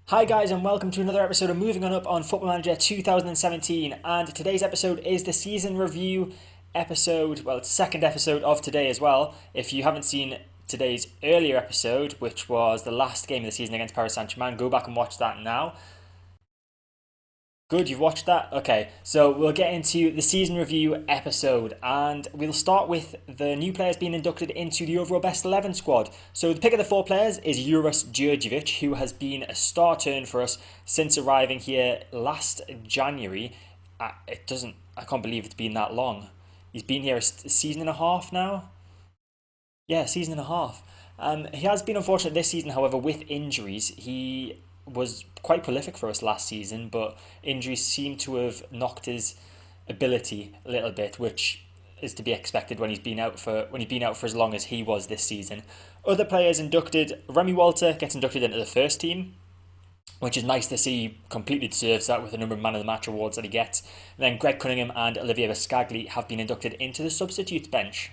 Hi guys and welcome to another episode of Moving On Up on Football Manager 2017, and today's episode is the season review episode. Well, it's the second episode of today as well. If you haven't seen today's earlier episode, which was the last game of the season against Paris Saint-Germain, go back and watch that now. Good, you've watched that? Okay, so we'll get into the season review episode and we'll start with the new players being inducted into the overall best 11 squad. So the pick of the four players is Juris Djurdjevic, who has been a star turn for us since arriving here last January. I can't believe it's been that long. He's been here a season and a half now. Yeah, season and a half. He has been unfortunate this season, however, with injuries. He was quite prolific for us last season, but injuries seem to have knocked his ability a little bit, which is to be expected when he's been out for as long as he was this season. Other players inducted: Remy Walter gets inducted into the first team, which is nice to see. Completely deserves that with the number of man of the match awards that he gets. And then Greg Cunningham and Olivier Biscagli have been inducted into the substitutes bench.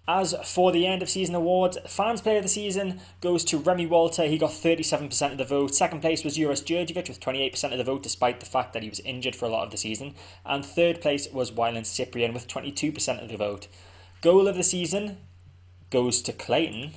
As for the end of season awards, Fans Player of the Season goes to Remy Walter. He got 37% of the vote. Second place was Juris Djurdjevic with 28% of the vote, despite the fact that he was injured for a lot of the season. And third place was Wyland Cyprian with 22% of the vote. Goal of the season goes to Clayton.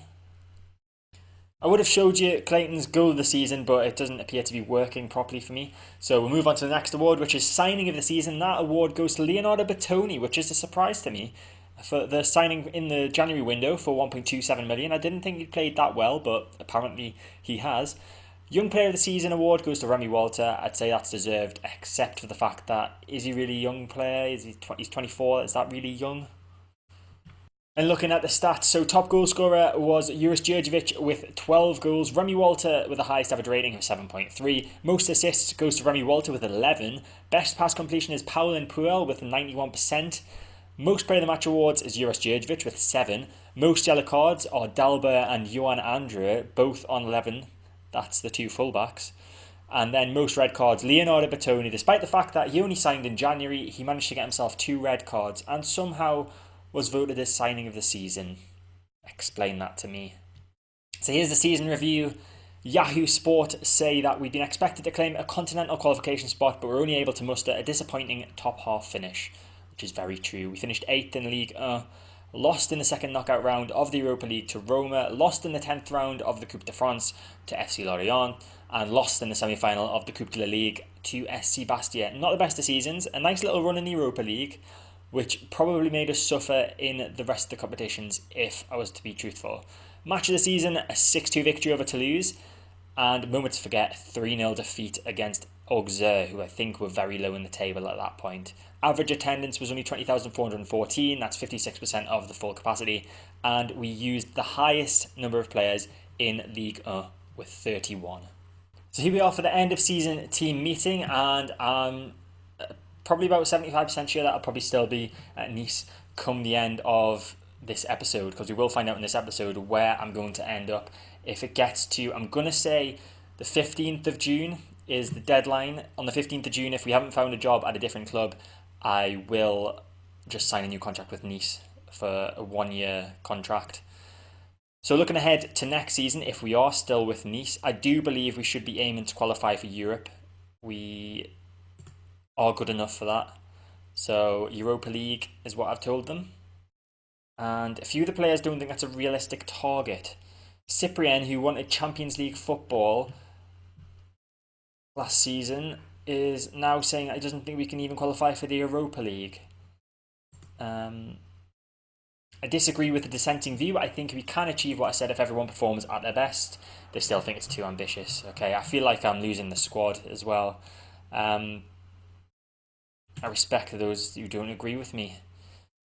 I would have showed you Clayton's goal of the season, but it doesn't appear to be working properly for me. So we'll move on to the next award, which is Signing of the Season. That award goes to Leonardo Bertoni, which is a surprise to me, for the signing in the January window for 1.27 million. I didn't think he'd played that well, but apparently he has. Young Player of the Season award goes to Remy Walter. I'd say that's deserved, except for the fact that, is he really a young player? He's 24, is that really young? And looking at the stats, so top goal scorer was Juris Djurdjevic with 12 goals. Remy Walter with the highest average rating of 7.3. Most assists goes to Remy Walter with 11. Best pass completion is Paulin Puel with 91%. Most Player of the Match awards is Juris Djurdjevic with 7. Most yellow cards are Dalba and Johan Andre, both on 11. That's the two fullbacks. And then most red cards, Leonardo Bertoni. Despite the fact that he only signed in January, he managed to get himself 2 red cards and somehow was voted as signing of the season. Explain that to me. So here's the season review. Yahoo Sport say that we've been expected to claim a continental qualification spot, but we're only able to muster a disappointing top half finish, which is very true. We finished 8th in League 1, lost in the second knockout round of the Europa League to Roma, lost in the 10th round of the Coupe de France to FC Lorient, and lost in the semi-final of the Coupe de la Ligue to SC Bastia. Not the best of seasons, a nice little run in the Europa League, which probably made us suffer in the rest of the competitions if I was to be truthful. Match of the season, a 6-2 victory over Toulouse, and moment to forget, 3-0 defeat against Auxerre, who I think were very low in the table at that point. Average attendance was only 20,414, that's 56% of the full capacity, and we used the highest number of players in Ligue 1 with 31. So here we are for the end of season team meeting, and I'm probably about 75% sure that I'll probably still be at Nice come the end of this episode, because we will find out in this episode where I'm going to end up. If it gets to, I'm going to say the 15th of June is the deadline. On the 15th of June, if we haven't found a job at a different club, I will just sign a new contract with Nice for a 1-year contract. So looking ahead to next season, if we are still with Nice, I do believe we should be aiming to qualify for Europe. We are good enough for that. So Europa League is what I've told them. And a few of the players don't think that's a realistic target. Cyprien, who wanted Champions League football last season, is now saying that he doesn't think we can even qualify for the Europa League. I disagree with the dissenting view. I think we can achieve what I said if everyone performs at their best. They still think it's too ambitious. Okay, I feel like I'm losing the squad as well. I respect those who don't agree with me.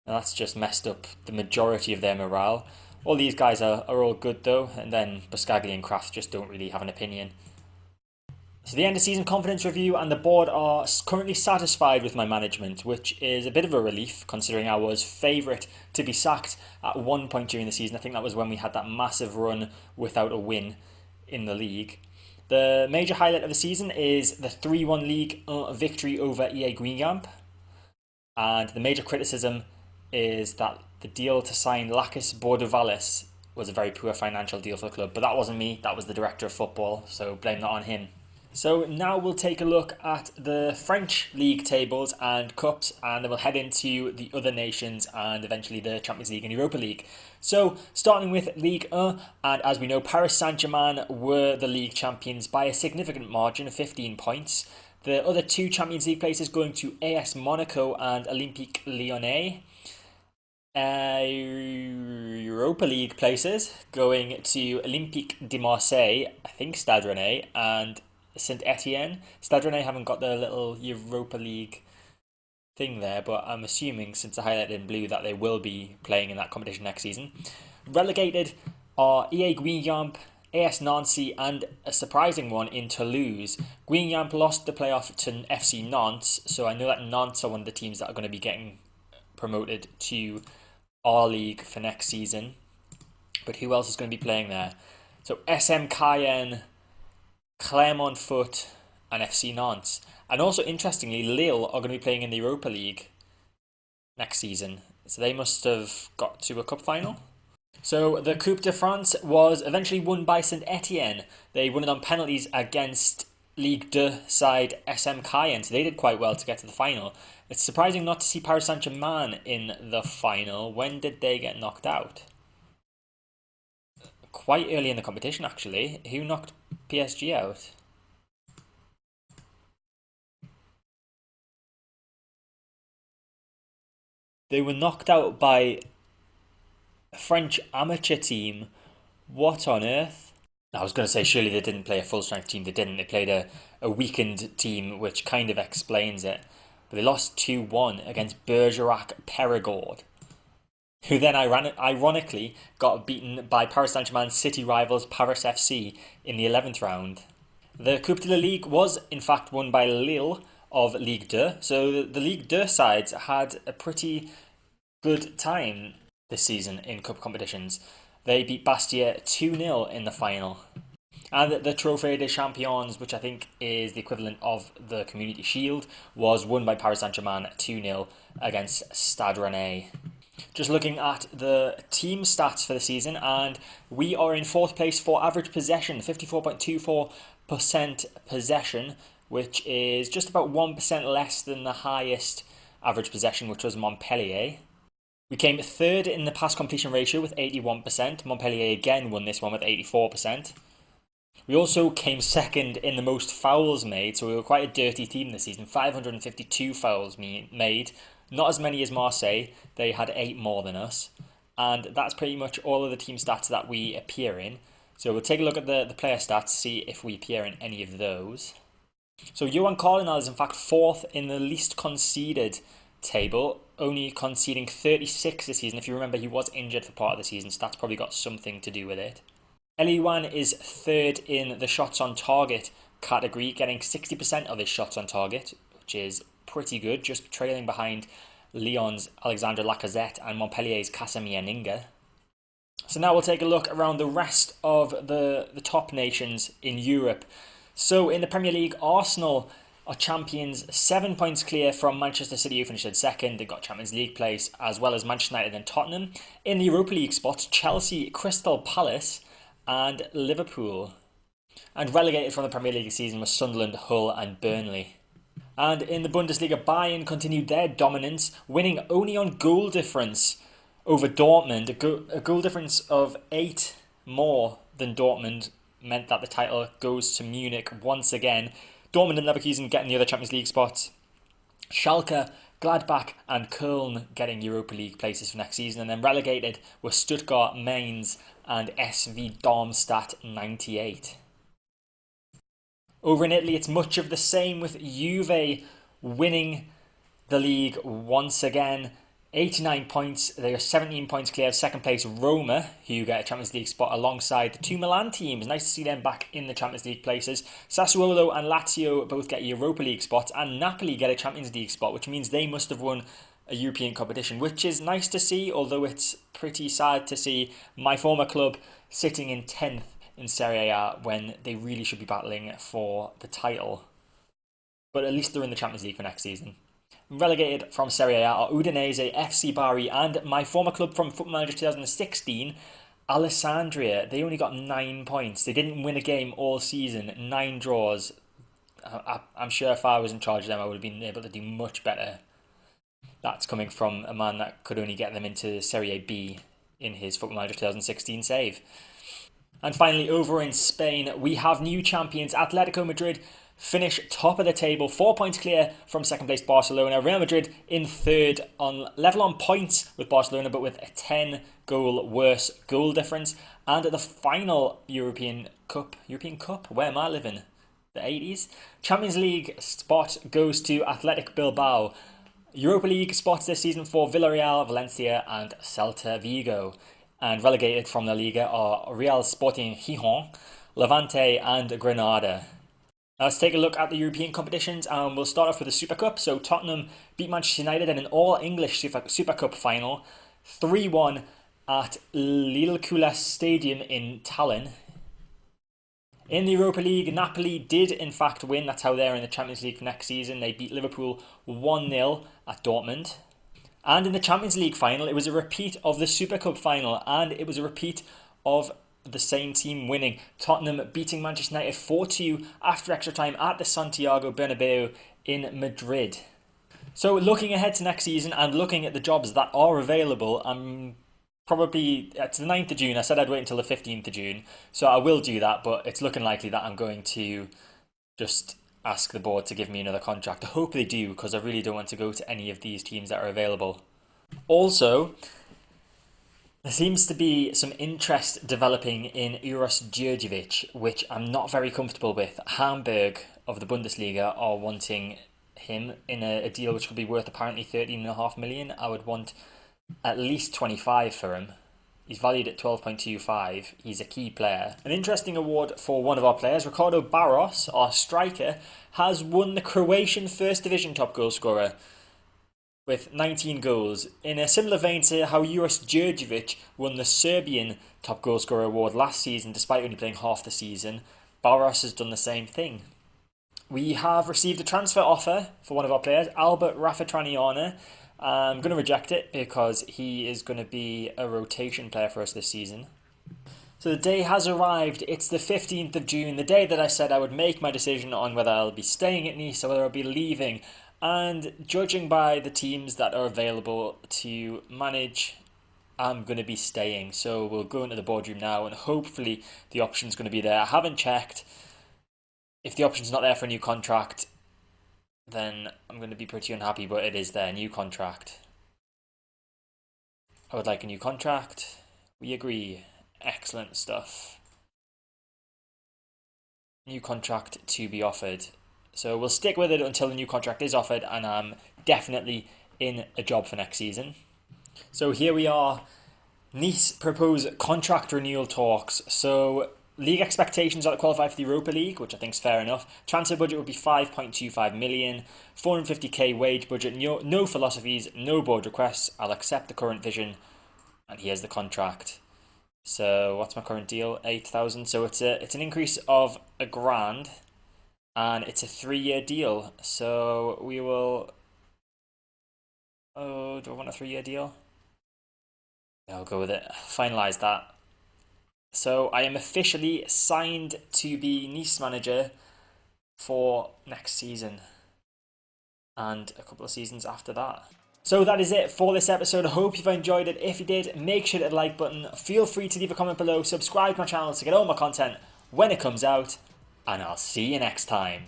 Now, that's just messed up the majority of their morale. All these guys are all good though, and then Biscagli and Kraft just don't really have an opinion. So the end of season confidence review and the board are currently satisfied with my management, which is a bit of a relief considering I was favourite to be sacked at one point during the season. I think that was when we had that massive run without a win in the league. The major highlight of the season is the 3-1 league victory over EA Guingamp. And the major criticism is that the deal to sign Lakis Bordovalis was a very poor financial deal for the club. But that wasn't me, that was the director of football, so blame that on him. So now we'll take a look at the French league tables and cups, and then we'll head into the other nations and eventually the Champions League and Europa League. So starting with Ligue 1, and as we know, Paris Saint-Germain were the league champions by a significant margin of 15 points. The other two Champions League places going to AS Monaco and Olympique Lyonnais. Europa League places going to Olympique de Marseille, I think Stade Rennais, and Saint Etienne. Stade Rennais haven't got the little Europa League thing there, but I'm assuming, since I highlighted in blue, that they will be playing in that competition next season. Relegated are EA Guingamp, AS Nancy, and a surprising one in Toulouse. Guingamp lost the playoff to FC Nantes, so I know that Nantes are one of the teams that are going to be getting promoted to our league for next season. But who else is going to be playing there? So SM Cayenne, Clermont Foot, and FC Nantes. And also, interestingly, Lille are going to be playing in the Europa League next season. So they must have got to a cup final. So the Coupe de France was eventually won by Saint Etienne. They won it on penalties against Ligue 2 side SM Cayenne. So they did quite well to get to the final. It's surprising not to see Paris Saint-Germain in the final. When did they get knocked out? Quite early in the competition, actually. Who knocked PSG out? They were knocked out by a French amateur team. What on earth? I was going to say, surely they didn't play a full-strength team. They didn't. They played a weakened team, which kind of explains it. But they lost 2-1 against Bergerac Perigord, who then ironically got beaten by Paris Saint-Germain's city rivals Paris FC in the 11th round. The Coupe de la Ligue was in fact won by Lille of Ligue 2, so the Ligue 2 sides had a pretty good time this season in cup competitions. They beat Bastia 2-0 in the final. And the Trophée des Champions, which I think is the equivalent of the Community Shield, was won by Paris Saint-Germain 2-0 against Stade Rennais. Just looking at the team stats for the season, and we are in 4th place for average possession, 54.24% possession, which is just about 1% less than the highest average possession, which was Montpellier. We came 3rd in the pass completion ratio with 81%. Montpellier again won this one with 84%. We also came 2nd in the most fouls made, so we were quite a dirty team this season. 552 fouls made. Not as many as Marseille. They had 8 more than us. And that's pretty much all of the team stats that we appear in. So we'll take a look at the player stats, see if we appear in any of those. So Johan Cardinal is in fact 4th in the least conceded table, only conceding 36 this season. If you remember, he was injured for part of the season, so that's probably got something to do with it. Eliwan is 3rd in the shots on target category, getting 60% of his shots on target, which is pretty good, just trailing behind Lyon's Alexandre Lacazette and Montpellier's Casimir Ninga. So now we'll take a look around the rest of the top nations in Europe. So in the Premier League, Arsenal are champions, 7 points clear from Manchester City, who finished in 2nd. They got Champions League place, as well as Manchester United and Tottenham. In the Europa League spots, Chelsea, Crystal Palace, and Liverpool. And relegated from the Premier League season was Sunderland, Hull, and Burnley. And in the Bundesliga, Bayern continued their dominance, winning only on goal difference over Dortmund. A goal difference of 8 more than Dortmund meant that the title goes to Munich once again. Dortmund and Leverkusen getting the other Champions League spots. Schalke, Gladbach and Köln getting Europa League places for next season. And then relegated were Stuttgart, Mainz and SV Darmstadt 98. Over in Italy, it's much of the same, with Juve winning the league once again. 89 points. They are 17 points clear of 2nd place Roma, who get a Champions League spot alongside the 2 Milan teams. Nice to see them back in the Champions League places. Sassuolo and Lazio both get Europa League spots, and Napoli get a Champions League spot, which means they must have won a European competition, which is nice to see, although it's pretty sad to see my former club sitting in 10th in Serie A when they really should be battling for the title. But at least they're in the Champions League for next season. Relegated from Serie A are Udinese, FC Bari, and my former club from Football Manager 2016, Alessandria. They only got 9 points. They didn't win a game all season. 9 draws. I'm sure if I was in charge of them, I would have been able to do much better. That's coming from a man that could only get them into Serie B in his Football Manager 2016 save. And finally, over in Spain, we have new champions. Atletico Madrid finish top of the table, 4 points clear from second place Barcelona. Real Madrid in third, on level on points with Barcelona, but with a 10-goal worse goal difference. And at the final European Cup, where am I living? The 80s? Champions League spot goes to Athletic Bilbao. Europa League spots this season for Villarreal, Valencia and Celta Vigo. And relegated from La Liga are Real Sporting Gijón, Levante and Granada. Now let's take a look at the European competitions, and we'll start off with the Super Cup. So Tottenham beat Manchester United in an all-English Super Cup final, 3-1 at Lillekulä Stadium in Tallinn. In the Europa League, Napoli did in fact win. That's how they're in the Champions League for next season. They beat Liverpool 1-0 at Dortmund. And in the Champions League final, it was a repeat of the Super Cup final, and it was a repeat of the same team winning. Tottenham beating Manchester United 4-2 after extra time at the Santiago Bernabeu in Madrid. So looking ahead to next season and looking at the jobs that are available, I'm probably, it's the 9th of June, I said I'd wait until the 15th of June, so I will do that, but it's looking likely that I'm going to just ask the board to give me another contract. I hope they do, because I really don't want to go to any of these teams that are available. Also, there seems to be some interest developing in Uros Djurdjevic, which I'm not very comfortable with. Hamburg of the Bundesliga are wanting him in a deal which could be worth apparently 13.5 million. I would want at least 25 for him. He's valued at 12.25. He's a key player. An interesting award for one of our players, Ricardo Barros, our striker, has won the Croatian First Division top goal scorer with 19 goals. In a similar vein to how Uros Djurdjevic won the Serbian top goal scorer award last season despite only playing half the season, Barros has done the same thing. We have received a transfer offer for one of our players, Albert Rafatraniana. I'm going to reject it because he is going to be a rotation player for us this season. So the day has arrived. It's the 15th of June, the day that I said I would make my decision on whether I'll be staying at Nice or whether I'll be leaving. And judging by the teams that are available to manage, I'm going to be staying. So we'll go into the boardroom now and hopefully the option's going to be there. I haven't checked. If the option's not there for a new contract, then I'm going to be pretty unhappy, but it is there, new contract. I would like a new contract. We agree. Excellent stuff. New contract to be offered. So we'll stick with it until the new contract is offered, and I'm definitely in a job for next season. So here we are. Nice propose contract renewal talks. So league expectations are to qualify for the Europa League, which I think is fair enough. Transfer budget would be 5.25 million, 450k wage budget, no philosophies, no board requests. I'll accept the current vision, and here's the contract. So what's my current deal? 8,000. So it's an increase of £1,000, and it's a 3-year deal. So we will. Oh, do I want a 3-year deal? Yeah, I'll go with it. Finalise that. So I am officially signed to be Nice manager for next season and a couple of seasons after that. So that is it for this episode. I hope you've enjoyed it. If you did, make sure to hit the like button. Feel free to leave a comment below. Subscribe to my channel to get all my content when it comes out. And I'll see you next time.